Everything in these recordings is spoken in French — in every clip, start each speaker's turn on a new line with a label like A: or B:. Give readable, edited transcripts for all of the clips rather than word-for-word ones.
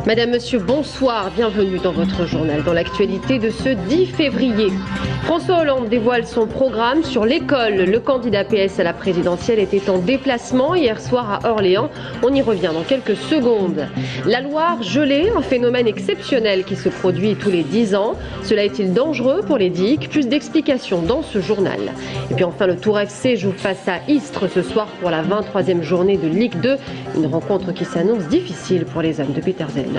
A: Madame, Monsieur, bonsoir, bienvenue dans votre journal. Dans l'actualité de ce 10 février, François Hollande dévoile son programme sur l'école. Le candidat PS à la présidentielle était en déplacement hier soir à Orléans. On y revient dans quelques secondes. La Loire gelée, un phénomène exceptionnel qui se produit tous les 10 ans. Cela est-il dangereux pour les digues? Plus d'explications dans ce journal. Et puis enfin, le Tour FC joue face à Istres ce soir pour la 23e journée de Ligue 2. Une rencontre qui s'annonce difficile pour les hommes de Peter Zellner.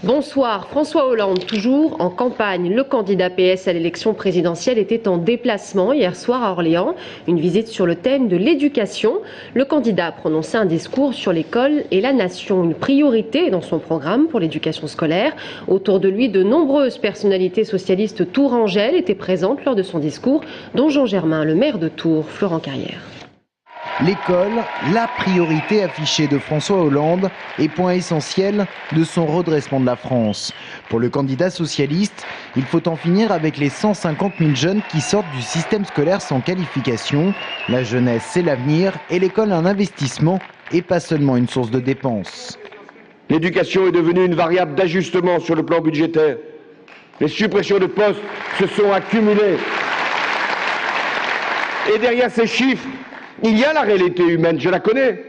A: Bonsoir. François Hollande, toujours en campagne. Le candidat PS à l'élection présidentielle était en déplacement hier soir à Orléans. Une visite sur le thème de l'éducation. Le candidat a prononcé un discours sur l'école et la nation. Une priorité dans son programme pour l'éducation scolaire. Autour de lui, de nombreuses personnalités socialistes tourangelles étaient présentes lors de son discours, dont Jean Germain, le maire de Tours, Florent Carrière.
B: L'école, la priorité affichée de François Hollande et point essentiel de son redressement de la France. Pour le candidat socialiste, il faut en finir avec les 150 000 jeunes qui sortent du système scolaire sans qualification. La jeunesse, c'est l'avenir et l'école un investissement et pas seulement une source de dépenses.
C: L'éducation est devenue une variable d'ajustement sur le plan budgétaire. Les suppressions de postes se sont accumulées. Et derrière ces chiffres, il y a la réalité humaine, je la connais.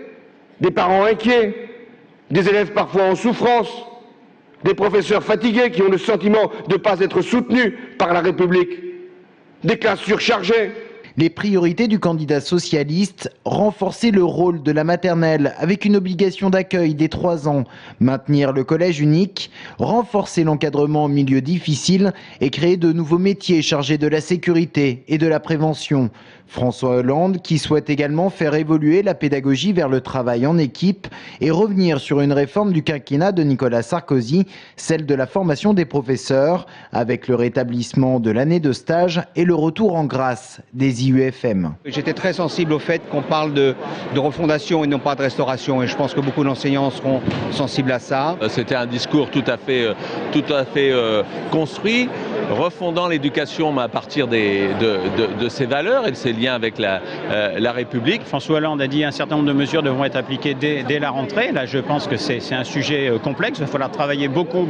C: Des parents inquiets, des élèves parfois en souffrance, des professeurs fatigués qui ont le sentiment de ne pas être soutenus par la République, des classes surchargées.
B: Les priorités du candidat socialiste, renforcer le rôle de la maternelle avec une obligation d'accueil dès 3 ans, maintenir le collège unique, renforcer l'encadrement en milieu difficile et créer de nouveaux métiers chargés de la sécurité et de la prévention. François Hollande qui souhaite également faire évoluer la pédagogie vers le travail en équipe et revenir sur une réforme du quinquennat de Nicolas Sarkozy, celle de la formation des professeurs, avec le rétablissement de l'année de stage et le retour en grâce des IUFM.
D: J'étais très sensible au fait qu'on parle de refondation et non pas de restauration, et je pense que beaucoup d'enseignants seront sensibles à ça.
E: C'était un discours tout à fait construit, refondant l'éducation à partir de ses valeurs et de ses liens avec la République.
F: François Hollande a dit un certain nombre de mesures devront être appliquées dès la rentrée. Là, je pense que c'est un sujet complexe. Il va falloir travailler beaucoup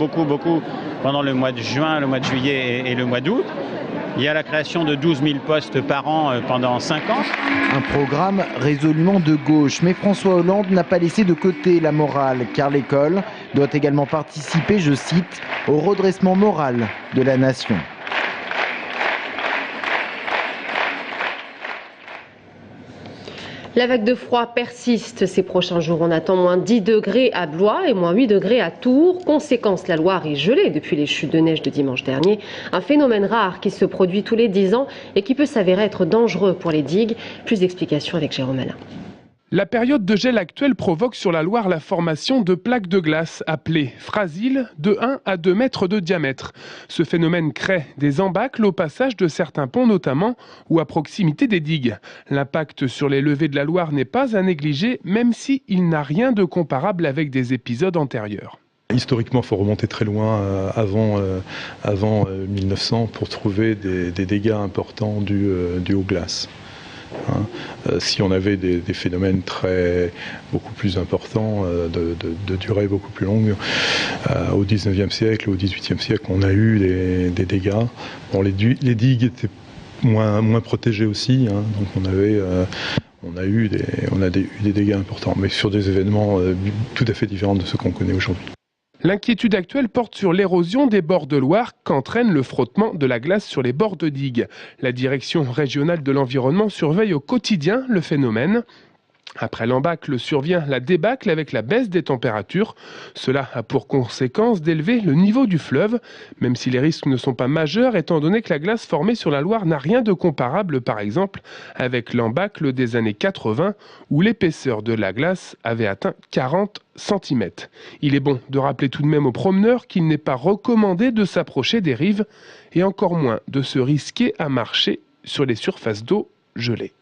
F: pendant le mois de juin, le mois de juillet et le mois d'août. Il y a la création de 12 000 postes par an pendant 5 ans.
B: Un programme résolument de gauche, mais François Hollande n'a pas laissé de côté la morale, car l'école doit également participer, je cite, au redressement moral de la nation.
A: La vague de froid persiste ces prochains jours. On attend moins 10 degrés à Blois et moins 8 degrés à Tours. Conséquence, la Loire est gelée depuis les chutes de neige de dimanche dernier. Un phénomène rare qui se produit tous les 10 ans et qui peut s'avérer être dangereux pour les digues. Plus d'explications avec Jérôme Alain.
G: La période de gel actuelle provoque sur la Loire la formation de plaques de glace appelées fragiles de 1 à 2 mètres de diamètre. Ce phénomène crée des embâcles au passage de certains ponts notamment ou à proximité des digues. L'impact sur les levées de la Loire n'est pas à négliger même s'il n'a rien de comparable avec des épisodes antérieurs.
H: Historiquement, il faut remonter très loin avant 1900 pour trouver des dégâts importants dus aux glaces. Si on avait des phénomènes beaucoup plus importants, de durée beaucoup plus longue, au 19e siècle, au 18e siècle, on a eu des dégâts. Bon, les digues étaient moins protégées aussi, donc on a eu des dégâts importants, mais sur des événements tout à fait différents de ceux qu'on connaît aujourd'hui.
G: L'inquiétude actuelle porte sur l'érosion des bords de Loire qu'entraîne le frottement de la glace sur les bords de digues. La direction régionale de l'environnement surveille au quotidien le phénomène. Après l'embâcle survient la débâcle avec la baisse des températures. Cela a pour conséquence d'élever le niveau du fleuve, même si les risques ne sont pas majeurs étant donné que la glace formée sur la Loire n'a rien de comparable par exemple avec l'embâcle des années 80 où l'épaisseur de la glace avait atteint 40 cm. Il est bon de rappeler tout de même aux promeneurs qu'il n'est pas recommandé de s'approcher des rives et encore moins de se risquer à marcher sur les surfaces d'eau gelées.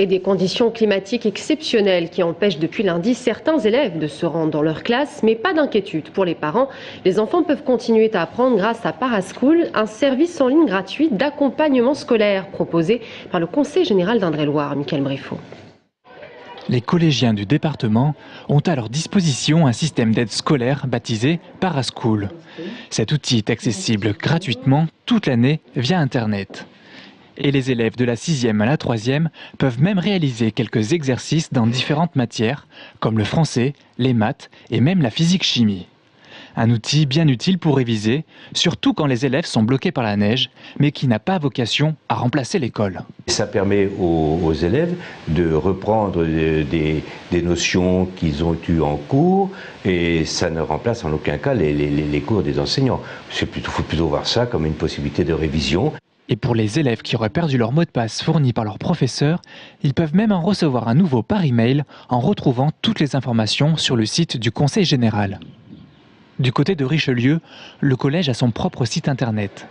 A: Et des conditions climatiques exceptionnelles qui empêchent depuis lundi certains élèves de se rendre dans leur classe, mais pas d'inquiétude pour les parents. Les enfants peuvent continuer à apprendre grâce à Paraschool, un service en ligne gratuit d'accompagnement scolaire proposé par le Conseil général d'Indre-et-Loire. Michael Briffaut.
I: Les collégiens du département ont à leur disposition un système d'aide scolaire baptisé Paraschool. Cet outil est accessible gratuitement toute l'année via Internet. Et les élèves de la 6e à la 3e peuvent même réaliser quelques exercices dans différentes matières, comme le français, les maths et même la physique-chimie. Un outil bien utile pour réviser, surtout quand les élèves sont bloqués par la neige, mais qui n'a pas vocation à remplacer l'école.
J: Ça permet aux élèves de reprendre des notions qu'ils ont eues en cours, et ça ne remplace en aucun cas les cours des enseignants. Il faut plutôt voir ça comme une possibilité de révision.
I: Et pour les élèves qui auraient perdu leur mot de passe fourni par leur professeur, ils peuvent même en recevoir un nouveau par email en retrouvant toutes les informations sur le site du Conseil général. Du côté de Richelieu, le collège a son propre site internet.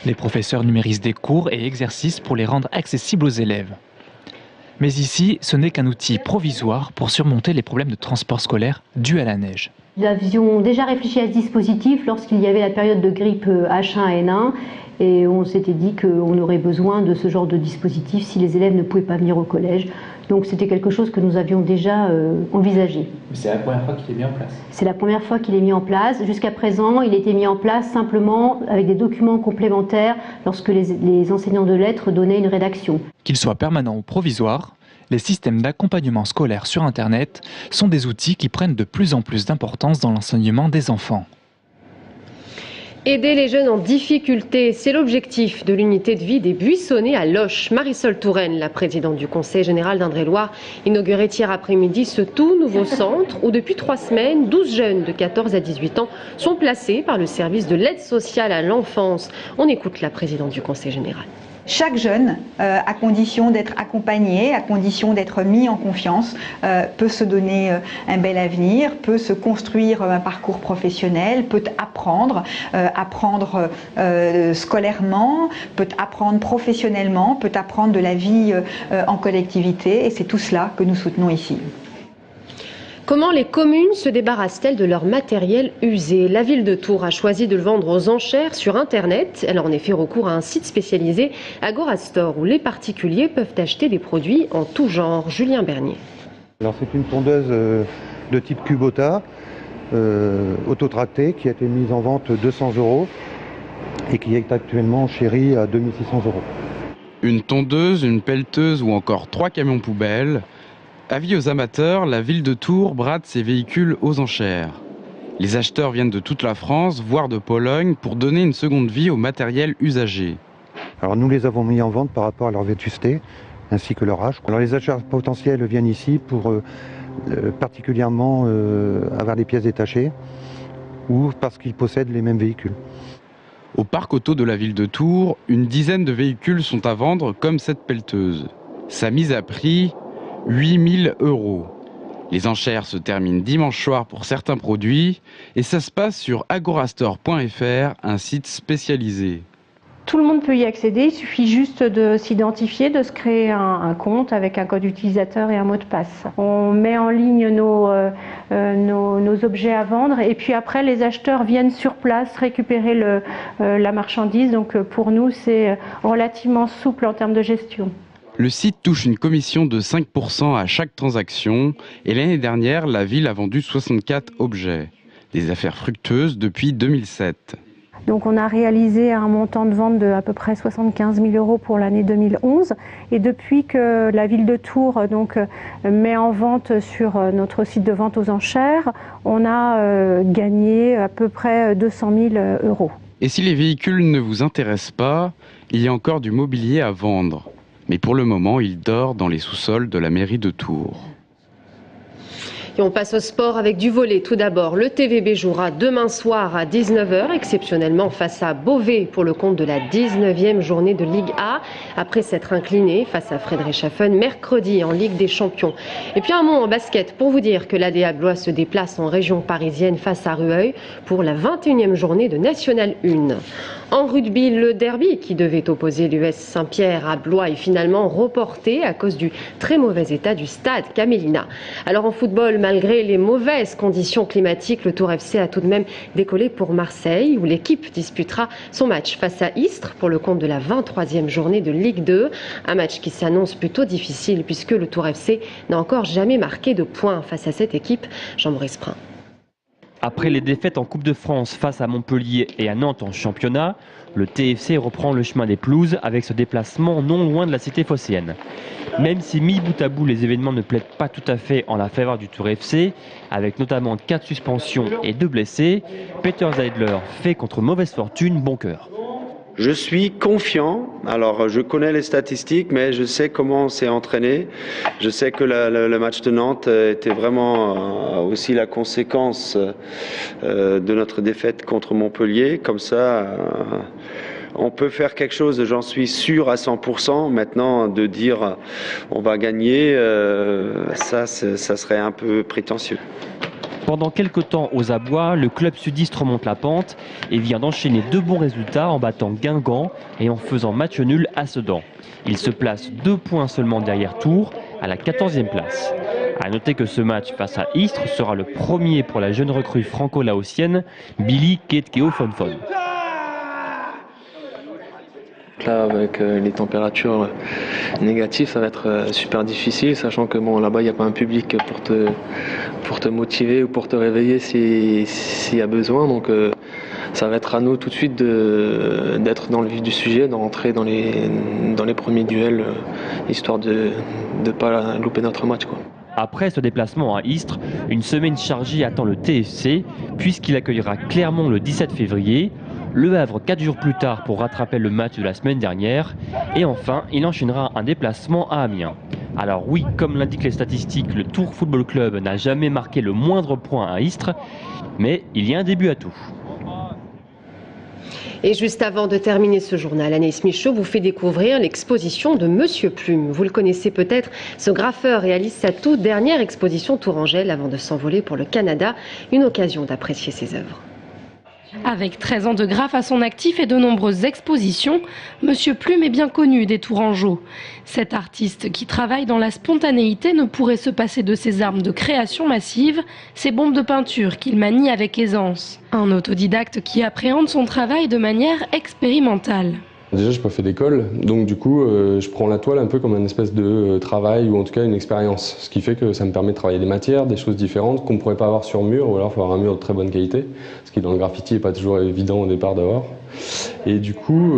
I: Les professeurs numérisent des cours et exercices pour les rendre accessibles aux élèves. Mais ici, ce n'est qu'un outil provisoire pour surmonter les problèmes de transport scolaire dus à la neige.
K: Nous avions déjà réfléchi à ce dispositif lorsqu'il y avait la période de grippe H1N1 et on s'était dit qu'on aurait besoin de ce genre de dispositif si les élèves ne pouvaient pas venir au collège. Donc c'était quelque chose que nous avions déjà envisagé.
I: Mais c'est la première fois qu'il est mis en place.
K: C'est la première fois qu'il est mis en place. Jusqu'à présent, il était mis en place simplement avec des documents complémentaires lorsque les enseignants de lettres donnaient une rédaction.
I: Qu'ils soient permanents ou provisoires, les systèmes d'accompagnement scolaire sur Internet sont des outils qui prennent de plus en plus d'importance dans l'enseignement des enfants.
A: Aider les jeunes en difficulté, c'est l'objectif de l'unité de vie des Buissonnets à Loches. Marisol Touraine, la présidente du Conseil général d'Indre-et-Loire, inaugurait hier après-midi ce tout nouveau centre où depuis 3 semaines, 12 jeunes de 14 à 18 ans sont placés par le service de l'aide sociale à l'enfance. On écoute la présidente du Conseil général.
L: Chaque jeune, à condition d'être accompagné, à condition d'être mis en confiance, peut se donner un bel avenir, peut se construire un parcours professionnel, peut apprendre, scolairement, peut apprendre professionnellement, peut apprendre de la vie en collectivité, et c'est tout cela que nous soutenons ici.
A: Comment les communes se débarrassent-elles de leur matériel usé? La ville de Tours a choisi de le vendre aux enchères sur Internet. Elle a en effet recours à un site spécialisé, Agorastore, où les particuliers peuvent acheter des produits en tout genre. Julien Bernier.
M: Alors c'est une tondeuse de type Kubota, autotractée, qui a été mise en vente 200 € et qui est actuellement chérie à 2600 €.
N: Une tondeuse, une pelleteuse ou encore 3 camions poubelles. Avis aux amateurs, la ville de Tours brade ses véhicules aux enchères. Les acheteurs viennent de toute la France, voire de Pologne, pour donner une seconde vie au matériel usagé.
M: Alors nous les avons mis en vente par rapport à leur vétusté, ainsi que leur âge. Alors les acheteurs potentiels viennent ici pour particulièrement avoir des pièces détachées ou parce qu'ils possèdent les mêmes véhicules.
N: Au parc auto de la ville de Tours, une dizaine de véhicules sont à vendre comme cette pelleteuse. Sa mise à prix, 8 000 €. Les enchères se terminent dimanche soir pour certains produits et ça se passe sur agorastore.fr, un site spécialisé.
O: Tout le monde peut y accéder, il suffit juste de s'identifier, de se créer un compte avec un code utilisateur et un mot de passe. On met en ligne nos objets à vendre et puis après les acheteurs viennent sur place récupérer la marchandise. Donc pour nous c'est relativement souple en termes de gestion.
N: Le site touche une commission de 5% à chaque transaction et l'année dernière, la ville a vendu 64 objets. Des affaires fructueuses depuis 2007.
O: Donc on a réalisé un montant de vente de à peu près 75 000 € pour l'année 2011 et depuis que la ville de Tours met en vente sur notre site de vente aux enchères, on a gagné à peu près 200 000 €.
N: Et si les véhicules ne vous intéressent pas, il y a encore du mobilier à vendre. Mais pour le moment, il dort dans les sous-sols de la mairie de Tours.
A: Et on passe au sport avec du volley. Tout d'abord, le TVB jouera demain soir à 19h, exceptionnellement face à Beauvais pour le compte de la 19e journée de Ligue A, après s'être incliné face à Friedrichshafen mercredi en Ligue des Champions. Et puis un mot en basket pour vous dire que l'ADA Blois se déplace en région parisienne face à Rueil pour la 21e journée de National 1. En rugby, le derby qui devait opposer l'US Saint-Pierre à Blois est finalement reporté à cause du très mauvais état du stade Camélina. Alors en football, malgré les mauvaises conditions climatiques, le Tour FC a tout de même décollé pour Marseille, où l'équipe disputera son match face à Istres pour le compte de la 23e journée de Ligue 2. Un match qui s'annonce plutôt difficile puisque le Tour FC n'a encore jamais marqué de points face à cette équipe. Jean-Maurice Prin.
P: Après les défaites en Coupe de France face à Montpellier et à Nantes en championnat, le TFC reprend le chemin des pelouses avec ce déplacement non loin de la cité phocéenne. Même si mis bout à bout les événements ne plaident pas tout à fait en la faveur du Tour FC, avec notamment 4 suspensions et 2 blessés, Peter Zeidler fait contre mauvaise fortune bon cœur.
Q: Je suis confiant. Alors, je connais les statistiques, mais je sais comment on s'est entraîné. Je sais que le match de Nantes était vraiment aussi la conséquence de notre défaite contre Montpellier. Comme ça, on peut faire quelque chose, j'en suis sûr à 100%. Maintenant, de dire on va gagner, ça serait un peu prétentieux.
P: Pendant quelques temps aux abois, le club sudiste remonte la pente et vient d'enchaîner 2 bons résultats en battant Guingamp et en faisant match nul à Sedan. Il se place 2 points seulement derrière Tours, à la 14e place. A noter que ce match face à Istres sera le premier pour la jeune recrue franco-laotienne Billy Ketkeo-Fonfon.
R: Là, avec les températures négatives, ça va être super difficile, sachant que bon, là-bas, il n'y a pas un public pour te motiver ou pour te réveiller s'il y a besoin. Donc, ça va être à nous tout de suite d'être dans le vif du sujet, d'entrer dans les premiers duels, histoire de ne pas louper notre match, quoi.
P: Après ce déplacement à Istres, une semaine chargée attend le TFC, puisqu'il accueillera Clermont le 17 février, Le Havre 4 jours plus tard pour rattraper le match de la semaine dernière, et enfin il enchaînera un déplacement à Amiens. Alors oui, comme l'indiquent les statistiques, le Tours Football Club n'a jamais marqué le moindre point à Istres, mais il y a un début à tout.
A: Et juste avant de terminer ce journal, Anaïs Michaud vous fait découvrir l'exposition de Monsieur Plume. Vous le connaissez peut-être, ce graffeur réalise sa toute dernière exposition tourangelle avant de s'envoler pour le Canada, une occasion d'apprécier ses œuvres.
S: Avec 13 ans de graphe à son actif et de nombreuses expositions, Monsieur Plume est bien connu des Tourangeaux. Cet artiste qui travaille dans la spontanéité ne pourrait se passer de ses armes de création massive, ses bombes de peinture qu'il manie avec aisance. Un autodidacte qui appréhende son travail de manière expérimentale.
T: Déjà, je n'ai pas fait d'école, donc du coup, je prends la toile un peu comme une espèce de travail ou en tout cas une expérience. Ce qui fait que ça me permet de travailler des matières, des choses différentes qu'on ne pourrait pas avoir sur mur, ou alors il faut avoir un mur de très bonne qualité, ce qui dans le graffiti n'est pas toujours évident au départ d'avoir. Et du coup,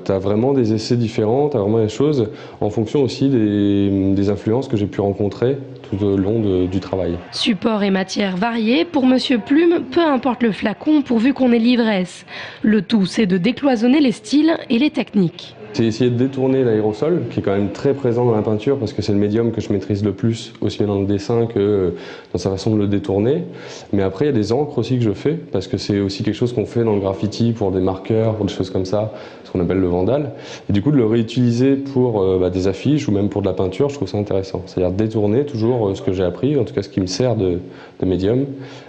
T: tu as vraiment des essais différents, tu as vraiment des choses en fonction aussi des influences que j'ai pu rencontrer tout au long du travail.
S: Support et matières variées, pour Monsieur Plume, peu importe le flacon pourvu qu'on ait l'ivresse. Le tout, c'est de décloisonner les styles et les techniques.
T: C'est essayer de détourner l'aérosol, qui est quand même très présent dans la peinture, parce que c'est le médium que je maîtrise le plus, aussi bien dans le dessin que dans sa façon de le détourner. Mais après, il y a des encres aussi que je fais, parce que c'est aussi quelque chose qu'on fait dans le graffiti pour des marqueurs, pour des choses comme ça, ce qu'on appelle le vandal. Et du coup, de le réutiliser pour des affiches ou même pour de la peinture, je trouve ça intéressant. C'est-à-dire détourner toujours ce que j'ai appris, en tout cas ce qui me sert de médium,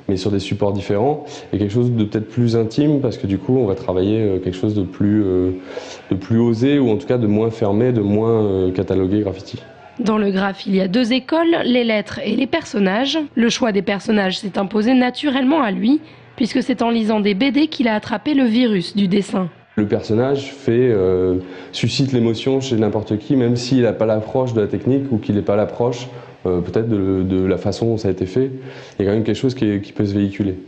T: mais sur des supports différents, et quelque chose de peut-être plus intime, parce que du coup, on va travailler quelque chose de plus osé, ou en tout cas de moins fermé, de moins catalogué graffiti.
S: Dans le graphe, il y a 2 écoles, les lettres et les personnages. Le choix des personnages s'est imposé naturellement à lui, puisque c'est en lisant des BD qu'il a attrapé le virus du dessin.
T: Le personnage suscite l'émotion chez n'importe qui, même s'il n'a pas l'approche de la technique ou qu'il n'est pas l'approche peut-être de la façon dont ça a été fait. Il y a quand même quelque chose qui peut se véhiculer.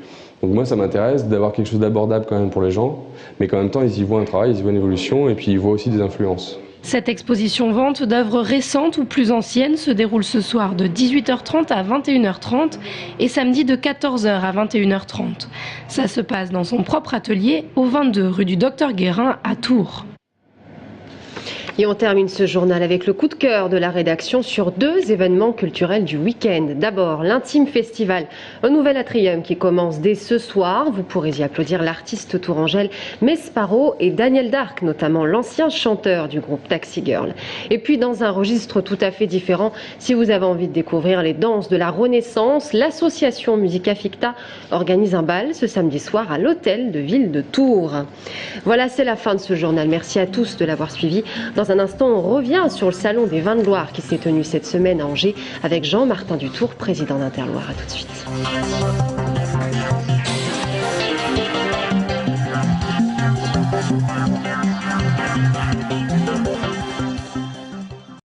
T: Donc moi, ça m'intéresse d'avoir quelque chose d'abordable quand même pour les gens, mais qu'en même temps, ils y voient un travail, ils y voient une évolution, et puis ils voient aussi des influences.
S: Cette exposition vente d'œuvres récentes ou plus anciennes se déroule ce soir de 18h30 à 21h30 et samedi de 14h à 21h30. Ça se passe dans son propre atelier au 22 rue du Docteur Guérin à Tours.
A: Et on termine ce journal avec le coup de cœur de la rédaction sur 2 événements culturels du week-end. D'abord, l'Intime Festival, un nouvel atrium qui commence dès ce soir. Vous pourrez y applaudir l'artiste tourangelle Mesparo et Daniel Darc, notamment l'ancien chanteur du groupe Taxi Girl. Et puis dans un registre tout à fait différent, si vous avez envie de découvrir les danses de la Renaissance, l'association Musica Ficta organise un bal ce samedi soir à l'hôtel de ville de Tours. Voilà, c'est la fin de ce journal. Merci à tous de l'avoir suivi. Dans un instant, on revient sur le salon des vins de Loire qui s'est tenu cette semaine à Angers avec Jean-Martin Dutour, président d'Interloire. À tout de suite.